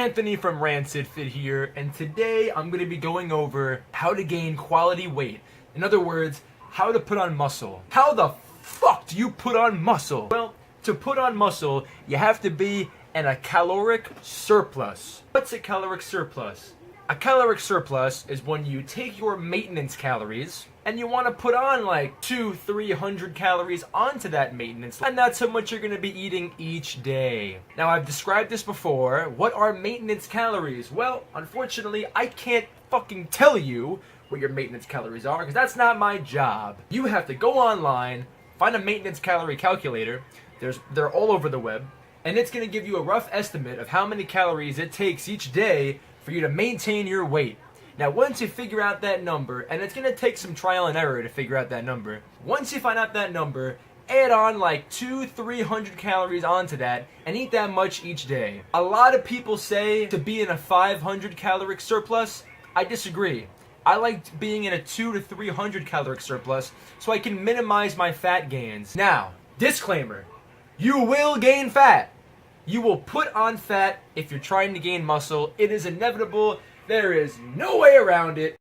Anthony from Rancid Fit here, and today I'm going to be going over how to gain quality weight. In other words, how to put on muscle. How the fuck do you put on muscle? Well, to put on muscle, you have to be in a caloric surplus. What's a caloric surplus? A caloric surplus is when you take your maintenance calories and you want to put on like 200-300 calories onto that maintenance, and that's how much you're going to be eating each day. Now, I've described this before. What are maintenance calories? Well, unfortunately, I can't fucking tell you what your maintenance calories are because that's not my job. You have to go online, find a maintenance calorie calculator. They're all over the web, and it's going to give you a rough estimate of how many calories it takes each day for you to maintain your weight. Now, once you figure out that number, and it's going to take some trial and error to figure out that number, once you find out that number, add on like 200-300 calories onto that and eat that much each day. A lot of people say to be in a 500 caloric surplus. I disagree. I like being in a 200-300 caloric surplus so I can minimize my fat gains. Now, disclaimer, you will gain fat. You will put on fat if you're trying to gain muscle. It is inevitable. There is no way around it.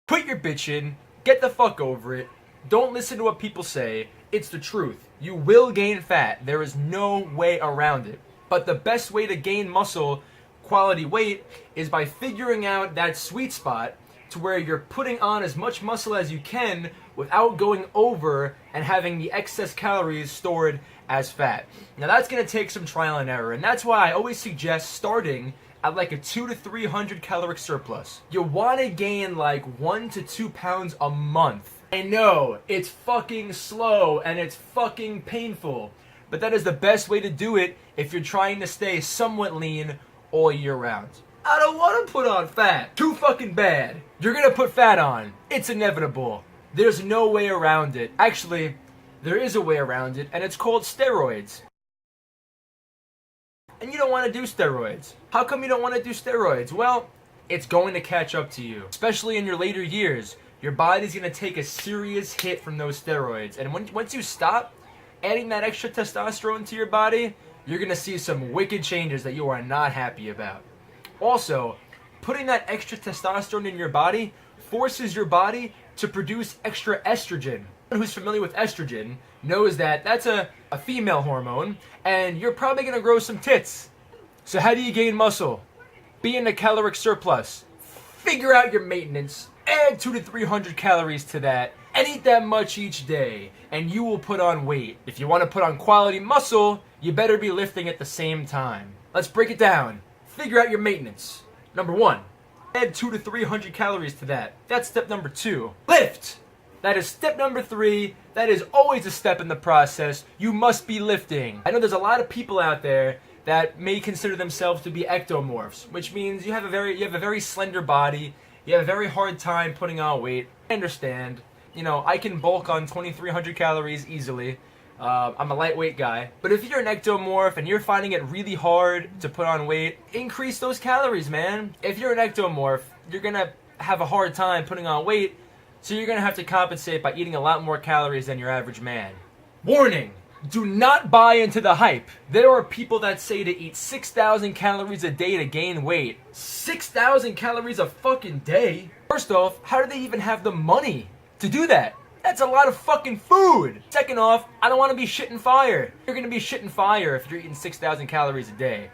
Quit your bitching. Get the fuck over it. Don't listen to what people say. It's the truth. You will gain fat. There is no way around it. But the best way to gain muscle, quality weight, is by figuring out that sweet spot to where you're putting on as much muscle as you can without going over and having the excess calories stored as fat. Now, that's going to take some trial and error, and that's why I always suggest starting at like a 200-300 caloric surplus. You want to gain like 1 to 2 pounds a month. I know, it's fucking slow and it's fucking painful, but that is the best way to do it if you're trying to stay somewhat lean all year round. I don't want to put on fat. Too fucking bad. You're going to put fat on. It's inevitable. There's no way around it. Actually, there is a way around it, and it's called steroids. And you don't want to do steroids. How come you don't want to do steroids? Well, it's going to catch up to you. Especially in your later years. Your body's going to take a serious hit from those steroids. And once you stop adding that extra testosterone to your body, you're going to see some wicked changes that you are not happy about. Also, putting that extra testosterone in your body forces your body to produce extra estrogen. Anyone who's familiar with estrogen knows that that's a female hormone, and you're probably going to grow some tits. So how do you gain muscle? Be in a caloric surplus. Figure out your maintenance. Add 200-300 calories to that, and eat that much each day, and you will put on weight. If you want to put on quality muscle, you better be lifting at the same time. Let's break it down. Figure out your maintenance. Number 1, add 200-300 calories to that. That's step number 2. Lift! That is step number 3. That is always a step in the process. You must be lifting. I know there's a lot of people out there that may consider themselves to be ectomorphs, which means you have a very slender body. You have a very hard time putting on weight. I understand. You know, I can bulk on 2,300 calories easily. I'm a lightweight guy. But if you're an ectomorph and you're finding it really hard to put on weight, increase those calories, man. If you're an ectomorph, you're going to have a hard time putting on weight, so you're going to have to compensate by eating a lot more calories than your average man. Warning! Do not buy into the hype. There are people that say to eat 6,000 calories a day to gain weight. 6,000 calories a fucking day? First off, how do they even have the money to do that? That's a lot of fucking food. Second off, I don't want to be shitting fire. You're going to be shitting fire if you're eating 6,000 calories a day.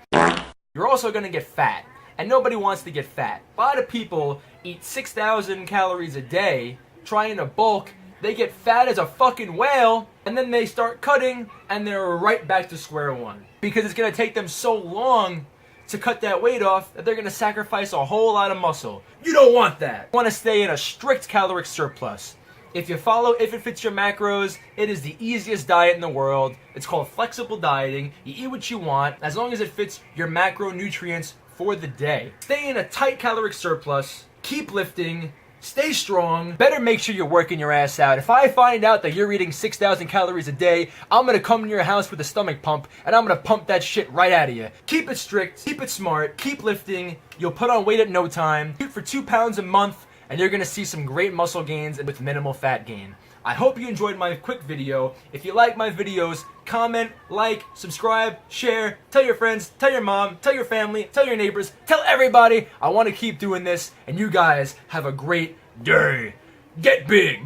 You're also going to get fat, and nobody wants to get fat. A lot of people eat 6,000 calories a day, trying to bulk. They get fat as a fucking whale, and then they start cutting, and they're right back to square one. Because it's going to take them so long to cut that weight off that they're going to sacrifice a whole lot of muscle. You don't want that. You want to stay in a strict caloric surplus. If it fits your macros, it is the easiest diet in the world. It's called flexible dieting. You eat what you want, as long as it fits your macronutrients for the day. Stay in a tight caloric surplus. Keep lifting. Stay strong. Better make sure you're working your ass out. If I find out that you're eating 6,000 calories a day, I'm going to come to your house with a stomach pump, and I'm going to pump that shit right out of you. Keep it strict. Keep it smart. Keep lifting. You'll put on weight at no time. Shoot for 2 pounds a month, and you're going to see some great muscle gains with minimal fat gain. I hope you enjoyed my quick video. If you like my videos, comment, like, subscribe, share, tell your friends, tell your mom, tell your family, tell your neighbors, tell everybody. I want to keep doing this, and you guys have a great day. Get big.